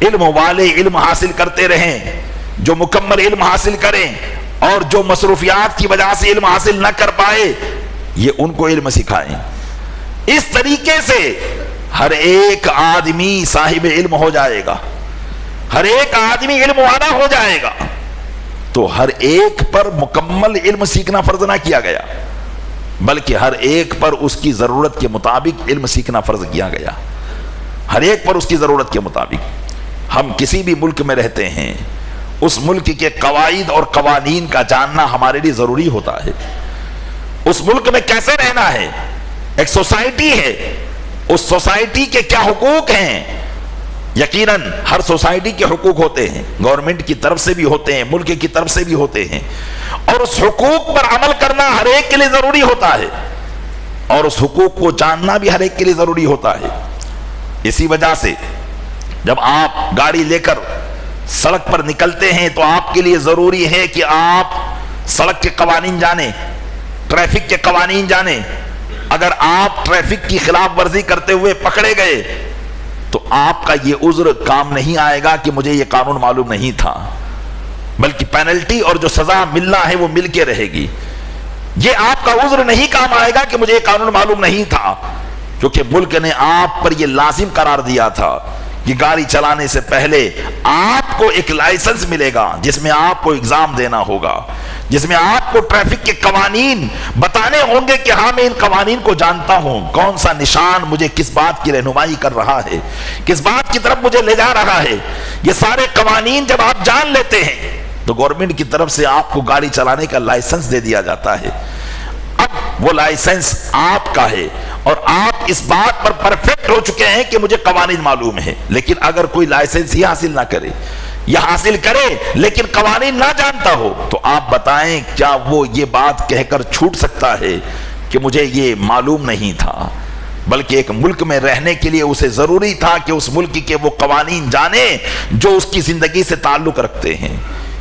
علم والے علم حاصل کرتے رہیں، جو مکمل علم حاصل کریں، اور جو مصروفیات کی وجہ سے علم حاصل نہ کر پائے یہ ان کو علم سکھائیں۔ اس طریقے سے ہر ایک آدمی صاحب علم ہو جائے گا، ہر ایک آدمی علم والا ہو جائے گا۔ تو ہر ایک پر مکمل علم سیکھنا فرض نہ کیا گیا، بلکہ ہر ایک پر اس کی ضرورت کے مطابق علم سیکھنا فرض کیا گیا، ہر ایک پر اس کی ضرورت کے مطابق۔ ہم کسی بھی ملک میں رہتے ہیں، اس ملک کے قواعد اور قوانین کا جاننا ہمارے لیے ضروری ہوتا ہے۔ اس ملک میں کیسے رہنا ہے، ایک سوسائٹی ہے، اس سوسائٹی کے کیا حقوق ہیں۔ یقیناً ہر سوسائٹی کے حقوق ہوتے ہیں، گورنمنٹ کی طرف سے بھی ہوتے ہیں، ملک کی طرف سے بھی ہوتے ہیں، اور اس حقوق پر عمل کرنا ہر ایک کے لیے ضروری ہوتا ہے، اور اس حقوق کو جاننا بھی ہر ایک کے لیے ضروری ہوتا ہے۔ اسی وجہ سے جب آپ گاڑی لے کر سڑک پر نکلتے ہیں تو آپ کے لیے ضروری ہے کہ آپ سڑک کے قوانین جانیں، ٹریفک کے قوانین جانیں۔ اگر آپ ٹریفک کی خلاف ورزی کرتے ہوئے پکڑے گئے تو آپ کا یہ عذر کام نہیں آئے گا کہ مجھے یہ قانون معلوم نہیں تھا، بلکہ پینلٹی اور جو سزا ملنا ہے وہ مل کے رہے گی۔ یہ آپ کا عذر نہیں کام آئے گا کہ مجھے یہ قانون معلوم نہیں تھا، کیونکہ ملک نے آپ پر یہ لازم قرار دیا تھا کہ گاڑی چلانے سے پہلے آپ کو ایک لائسنس ملے گا جس میں آپ کو ایگزام دینا ہوگا، جس میں آپ کو ٹریفک کے قوانین بتانے ہوں گے کہ ہاں میں ان قوانین کو جانتا ہوں، کون سا نشان مجھے کس بات کی رہنمائی کر رہا ہے، کس بات کی طرف مجھے لے جا رہا ہے۔ یہ سارے قوانین جب آپ جان لیتے ہیں تو گورنمنٹ کی طرف سے آپ کو گاڑی چلانے کا لائسنس دے دیا جاتا ہے۔ اب وہ لائسنس آپ کا ہے اور آپ اس بات پر پرفیکٹ ہو چکے ہیں کہ مجھے قوانین معلوم ہے۔ لیکن اگر کوئی لائسنس ہی حاصل نہ کرے یا حاصل کرے لیکن قوانین نہ جانتا ہو تو آپ بتائیں کیا وہ یہ بات کہہ کر چھوٹ سکتا ہے کہ مجھے یہ معلوم نہیں تھا؟ بلکہ ایک ملک میں رہنے کے لیے اسے ضروری تھا کہ اس ملک کے وہ قوانین جانے جو اس کی زندگی سے تعلق رکھتے ہیں۔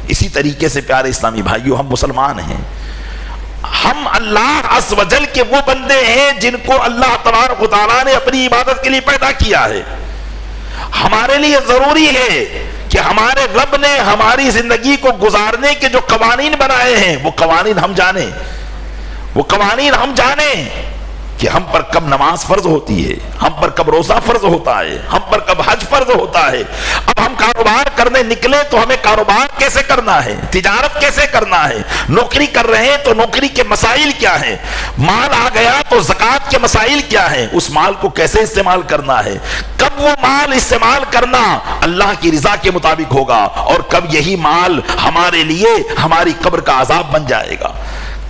اسی طریقے سے پیارے اسلامی بھائیوں، ہم مسلمان ہیں ہم اللہ عز و جل کے وہ بندے ہیں جن کو اللہ تبارک و تعالیٰ نے اپنی عبادت کے لیے پیدا کیا ہے. ہمارے لیے ضروری ہے کہ ہمارے رب نے ہماری زندگی کو گزارنے کے جو قوانین بنائے ہیں وہ قوانین ہم جانیں. وہ قوانین ہم جانیں کہ ہم پر کب نماز فرض ہوتی ہے, ہم پر کب روزہ فرض ہوتا ہے, ہم پر کب حج فرض ہوتا ہے. اب ہم کاروبار کرنے نکلے تو ہمیں کاروبار کیسے کرنا ہے, تجارت کیسے کرنا ہے, نوکری کر رہے ہیں تو نوکری کے مسائل کیا ہیں, مال آ گیا تو زکوٰۃ کے مسائل کیا ہیں, اس مال کو کیسے استعمال کرنا ہے, کب وہ مال استعمال کرنا اللہ کی رضا کے مطابق ہوگا اور کب یہی مال ہمارے لیے ہماری قبر کا عذاب بن جائے گا.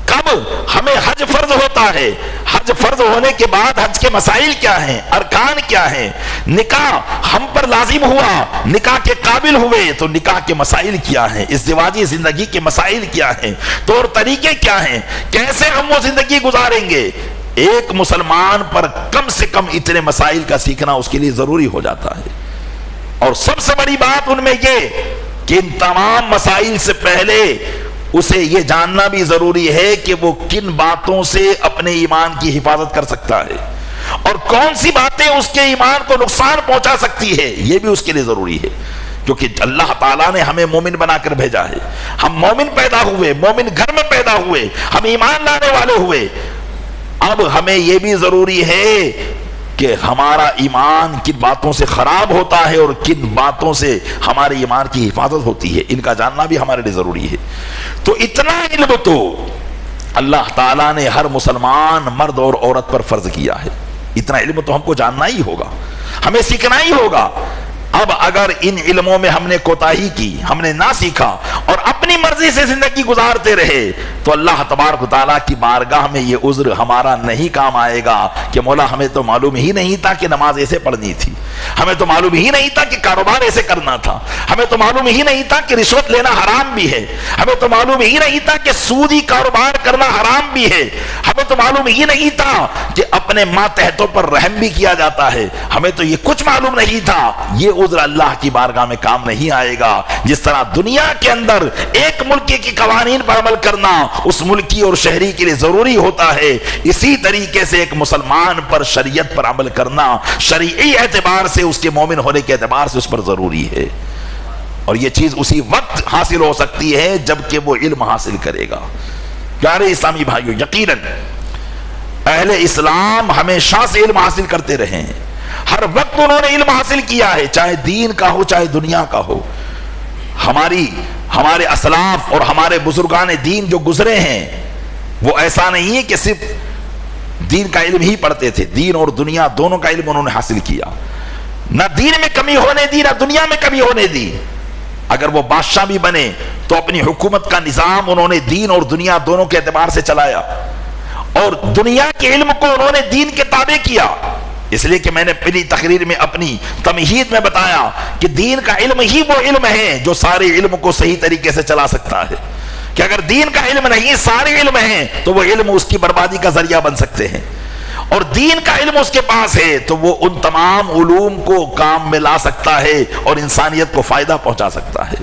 کب ہمیں حج فرض ہوتا ہے, حج فرض ہونے کے بعد حج کے مسائل کیا ہیں, ارکان کیا ہیں, نکاح ہم پر لازم ہوا, نکاح کے قابل ہوئے تو نکاح کے مسائل کیا ہیں, ازدواجی زندگی کے مسائل کیا ہیں, طور طریقے کیا ہیں, کیسے ہم وہ زندگی گزاریں گے. ایک مسلمان پر کم سے کم اتنے مسائل کا سیکھنا اس کے لیے ضروری ہو جاتا ہے. اور سب سے بڑی بات ان میں یہ کہ ان تمام مسائل سے پہلے اسے یہ جاننا بھی ضروری ہے کہ وہ کن باتوں سے اپنے ایمان کی حفاظت کر سکتا ہے اور کون سی باتیں اس کے ایمان کو نقصان پہنچا سکتی ہے, یہ بھی اس کے لیے ضروری ہے. کیونکہ اللہ تعالیٰ نے ہمیں مومن بنا کر بھیجا ہے, ہم مومن پیدا ہوئے, مومن گھر میں پیدا ہوئے, ہم ایمان لانے والے ہوئے. اب ہمیں یہ بھی ضروری ہے کہ ہمارا ایمان کن باتوں سے خراب ہوتا ہے اور کن باتوں سے ہمارے ایمان کی حفاظت ہوتی ہے, ان کا جاننا بھی ہمارے لیے ضروری ہے. تو اتنا علم تو اللہ تعالیٰ نے ہر مسلمان مرد اور عورت پر فرض کیا ہے. اتنا علم تو ہم کو جاننا ہی ہوگا, ہمیں سیکھنا ہی ہوگا. اب اگر ان علموں میں ہم نے کوتاہی کی, ہم نے نہ سیکھا اور اپنی مرضی سے زندگی گزارتے رہے تو اللہ تبارک و تعالیٰ کی بارگاہ میں یہ عذر ہمارا نہیں کام آئے گا کہ مولا ہمیں تو معلوم ہی نہیں تھا کہ نماز ایسے پڑھنی تھی, ہمیں تو معلوم ہی نہیں تھا کہ کاروبار ایسے کرنا تھا, ہمیں تو معلوم ہی نہیں تھا کہ رشوت لینا حرام بھی ہے, ہمیں تو معلوم ہی نہیں تھا کہ سودی کاروبار کرنا حرام بھی ہے, ہمیں تو معلوم ہی نہیں تھا کہ اپنے ماتحتوں پر رحم بھی کیا جاتا ہے, ہمیں تو یہ کچھ معلوم نہیں تھا. یہ عذر اللہ کی بارگاہ میں کام نہیں آئے گا. جس طرح دنیا کے اندر ایک ملک کی قوانین پر عمل کرنا اس ملکی اور شہری کے لیے ضروری ہوتا ہے, اسی طریقے سے ایک مسلمان پر شریعت پر عمل کرنا شرعی اعتبار سے, اس کے مومن ہونے کے اعتبار سے اس پر ضروری ہے. اور یہ چیز اسی وقت حاصل ہو سکتی ہے جبکہ وہ علم حاصل کرے گا. پیارے اسلامی بھائیو, یقیناً اہل اسلام ہمیشہ سے علم حاصل کرتے رہے ہیں, ہر وقت انہوں نے علم حاصل کیا ہے, چاہے دین کا ہو چاہے دنیا کا ہو. ہمارے اسلاف اور ہمارے بزرگان دین جو گزرے ہیں وہ ایسا نہیں ہے کہ صرف دین کا علم ہی پڑھتے تھے, دین اور دنیا دونوں کا علم انہوں نے حاصل کیا. نہ دین میں کمی ہونے دی نہ دنیا میں کمی ہونے دی. اگر وہ بادشاہ بھی بنے تو اپنی حکومت کا نظام انہوں نے دین اور دنیا دونوں کے اعتبار سے چلایا اور دنیا کے علم کو انہوں نے دین کے تابع کیا. اس لیے کہ میں نے پہلی تقریر میں اپنی تمہید میں بتایا کہ دین کا علم ہی وہ علم ہے جو سارے علم کو صحیح طریقے سے چلا سکتا ہے, کہ اگر دین کا علم نہیں سارے علم ہیں تو وہ علم اس کی بربادی کا ذریعہ بن سکتے ہیں, اور دین کا علم اس کے پاس ہے تو وہ ان تمام علوم کو کام میں لا سکتا ہے اور انسانیت کو فائدہ پہنچا سکتا ہے.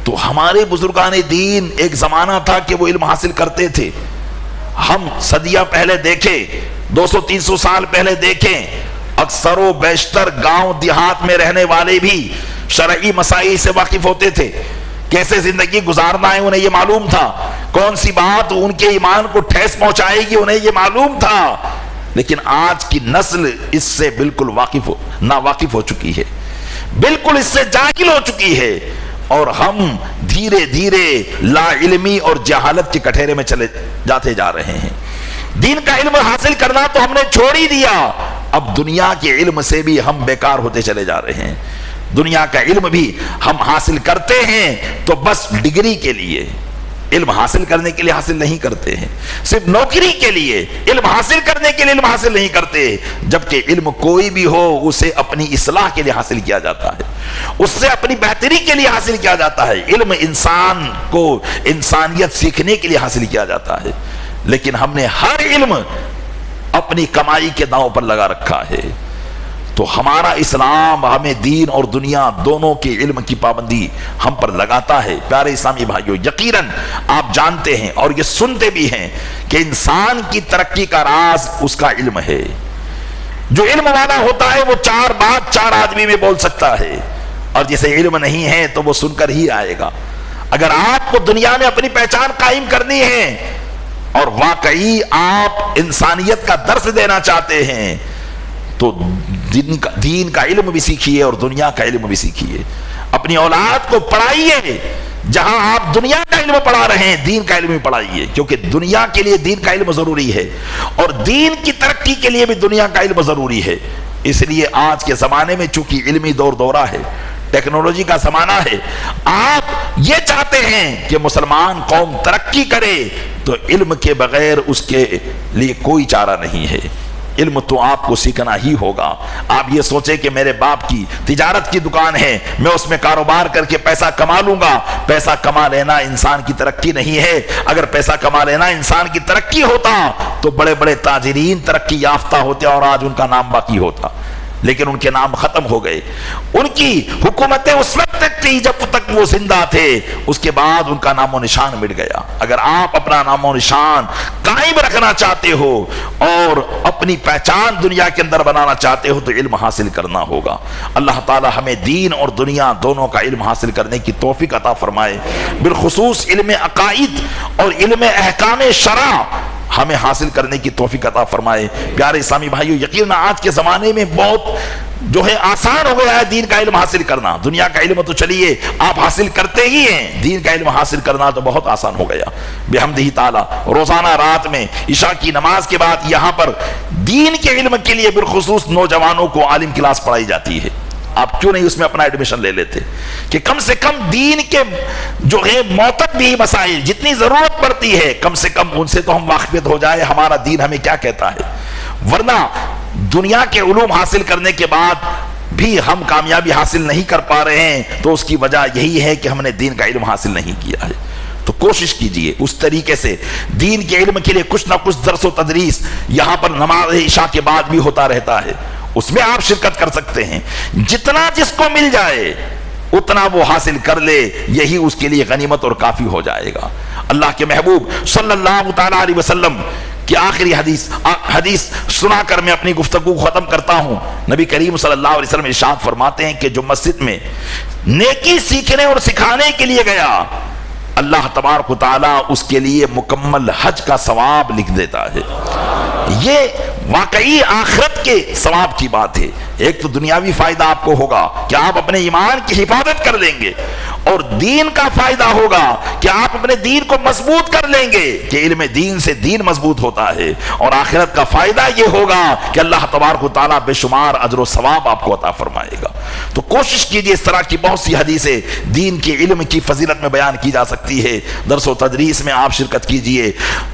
تو ہمارے بزرگان دین ایک زمانہ تھا کہ وہ علم حاصل کرتے تھے. ہم صدیاں پہلے دیکھیں, 200-300 سال پہلے دیکھیں, اکثر و بیشتر گاؤں دیہات میں رہنے والے بھی شرعی مسائل سے واقف ہوتے تھے. کیسے زندگی گزارنا ہے انہیں یہ معلوم تھا, کون سی بات ان کے ایمان کو ٹھیس پہنچائے گی انہیں یہ معلوم تھا. لیکن آج کی نسل اس سے بالکل ناواقف ہو چکی ہے, بالکل اس سے جاہل ہو چکی ہے, اور ہم دھیرے دھیرے لا علمی اور جہالت کے کٹہرے میں چلے جاتے جا رہے ہیں. دین کا علم حاصل کرنا تو ہم نے چھوڑ ہی دیا, اب دنیا کے علم سے بھی ہم بیکار ہوتے چلے جا رہے ہیں. دنیا کا علم بھی ہم حاصل کرتے ہیں تو بس ڈگری کے لیے, علم حاصل کرنے کے لیے حاصل نہیں کرتے ہیں, صرف نوکری کے لیے علم حاصل کرنے کے لیے علم حاصل نہیں کرتے. جبکہ علم کوئی بھی ہو اسے اپنی اصلاح کے لیے حاصل کیا جاتا ہے, اس سے اپنی بہتری کے لیے حاصل کیا جاتا ہے. علم انسان کو انسانیت سیکھنے کے لیے حاصل کیا جاتا ہے, لیکن ہم نے ہر علم اپنی کمائی کے داؤں پر لگا رکھا ہے. تو ہمارا اسلام ہمیں دین اور دنیا دونوں کے علم کی پابندی ہم پر لگاتا ہے۔ پیارے اسلامی بھائیو، یقیناً آپ جانتے ہیں اور یہ سنتے بھی ہیں کہ انسان کی ترقی کا راز اس کا علم ہے۔ جو علم والا ہوتا ہے وہ 4 بات 4 آدمی میں بول سکتا ہے، اور جسے علم نہیں ہے تو وہ سن کر ہی آئے گا۔ اگر آپ کو دنیا میں اپنی پہچان قائم کرنی ہے اور واقعی آپ انسانیت کا درس دینا چاہتے ہیں تو دین کا علم بھی سیکھیے اور دنیا کا علم بھی سیکھیے۔ اپنی اولاد کو پڑھائیے، جہاں آپ دنیا کا علم پڑھا رہے ہیں دین کا علم بھی پڑھائیے، کیونکہ دنیا کے لیے دین کا علم ضروری ہے اور دین کی ترقی کے لیے بھی دنیا کا علم ضروری ہے۔ اس لیے آج کے زمانے میں چونکہ علمی دورہ ہے، ٹیکنالوجی کا زمانہ ہے، آپ یہ چاہتے ہیں کہ مسلمان قوم ترقی کرے تو علم کے بغیر اس کے لیے کوئی چارہ نہیں ہے۔ علم تو آپ کو سیکھنا ہی ہوگا۔ آپ یہ سوچیں کہ میرے باپ کی تجارت کی دکان ہے، میں اس میں کاروبار کر کے پیسہ کما لوں گا۔ پیسہ کما لینا انسان کی ترقی نہیں ہے۔ اگر پیسہ کما لینا انسان کی ترقی ہوتا تو بڑے بڑے تاجرین ترقی یافتہ ہوتے اور آج ان کا نام باقی ہوتا، لیکن ان کے نام ختم ہو گئے۔ ان کی حکومتیں اس وقت تک تھی جب تک وہ زندہ تھے، اس کے بعد ان کا نام و نشان مٹ گیا۔ اگر آپ اپنا نام و نشان قائم رکھنا چاہتے ہو اور اپنی پہچان دنیا کے اندر بنانا چاہتے ہو تو علم حاصل کرنا ہوگا۔ اللہ تعالی ہمیں دین اور دنیا دونوں کا علم حاصل کرنے کی توفیق عطا فرمائے، بالخصوص علم عقائد اور علم احکام شرع ہمیں حاصل کرنے کی توفیق عطا فرمائے۔ پیارے اسلامی بھائیو، یقیناً آج کے زمانے میں بہت آسان ہو گیا ہے دین کا علم حاصل کرنا۔ دنیا کا علم تو چلیے آپ حاصل کرتے ہی ہیں، دین کا علم حاصل کرنا تو بہت آسان ہو گیا بحمدہ تعالی۔ روزانہ رات میں عشاء کی نماز کے بعد یہاں پر دین کے علم کے لیے بالخصوص نوجوانوں کو عالم کلاس پڑھائی جاتی ہے۔ آپ کیوں نہیں اس میں اپنا ایڈمیشن لے لیتے کہ کم سے کم دین کے جو ہے معتد بھی مسائل جتنی ضرورت پڑتی ہے کم سے کم ان سے تو ہم واقفیت ہو جائے، ہمارا دین ہمیں کیا کہتا ہے۔ ورنہ دنیا کے علوم حاصل کرنے کے بعد بھی ہم کامیابی حاصل نہیں کر پا رہے ہیں تو اس کی وجہ یہی ہے کہ ہم نے دین کا علم حاصل نہیں کیا ہے۔ تو کوشش کیجئے اس طریقے سے دین کے علم کے لیے کچھ نہ کچھ درس و تدریس یہاں پر نماز عشاء کے بعد بھی ہوتا رہتا ہے، اس میں آپ شرکت کر سکتے ہیں۔ جتنا جس کو مل جائے اتنا وہ حاصل کر لے، یہی اس کے لیے غنیمت اور کافی ہو جائے گا۔ اللہ کے محبوب صلی اللہ تعالی علیہ وسلم کی آخری حدیث سنا کر میں اپنی گفتگو ختم کرتا ہوں۔ نبی کریم صلی اللہ علیہ وسلم ارشاد فرماتے ہیں کہ جو مسجد میں نیکی سیکھنے اور سکھانے کے لیے گیا، اللہ تبارک و تعالیٰ اس کے لیے مکمل حج کا ثواب لکھ دیتا ہے۔ یہ واقعی آخرت کے ثواب کی بات ہے۔ ایک تو دنیاوی فائدہ آپ کو ہوگا کہ آپ اپنے ایمان کی حفاظت کر لیں گے، اور دین کا فائدہ ہوگا کہ آپ اپنے دین کو مضبوط کر لیں گے کہ علم دین سے دین مضبوط ہوتا ہے، اور آخرت کا فائدہ یہ ہوگا کہ اللہ تبارک و تعالیٰ بے شمار اجر و ثواب آپ کو عطا فرمائے گا۔ تو کوشش کیجئے، اس طرح کی بہت سی حدیثیں دین کے علم کی فضیلت میں بیان کی جا سکتی ہے۔ درس و تدریس میں آپ شرکت کیجئے،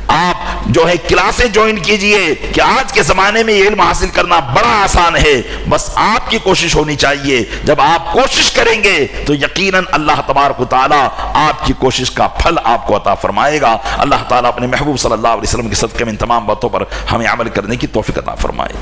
آپ جو ہے کلاسیں جوائن کیجئے کہ آج کے زمانے میں یہ علم حاصل کرنا بڑا آسان ہے، بس آپ کی کوشش ہونی چاہیے۔ جب آپ کوشش کریں گے تو یقیناً اللہ تبارک و تعالیٰ آپ کی کوشش کا پھل آپ کو عطا فرمائے گا۔ اللہ تعالیٰ اپنے محبوب صلی اللہ علیہ وسلم کے صدقے میں ان تمام باتوں پر ہمیں عمل کرنے کی توفیق عطا فرمائے۔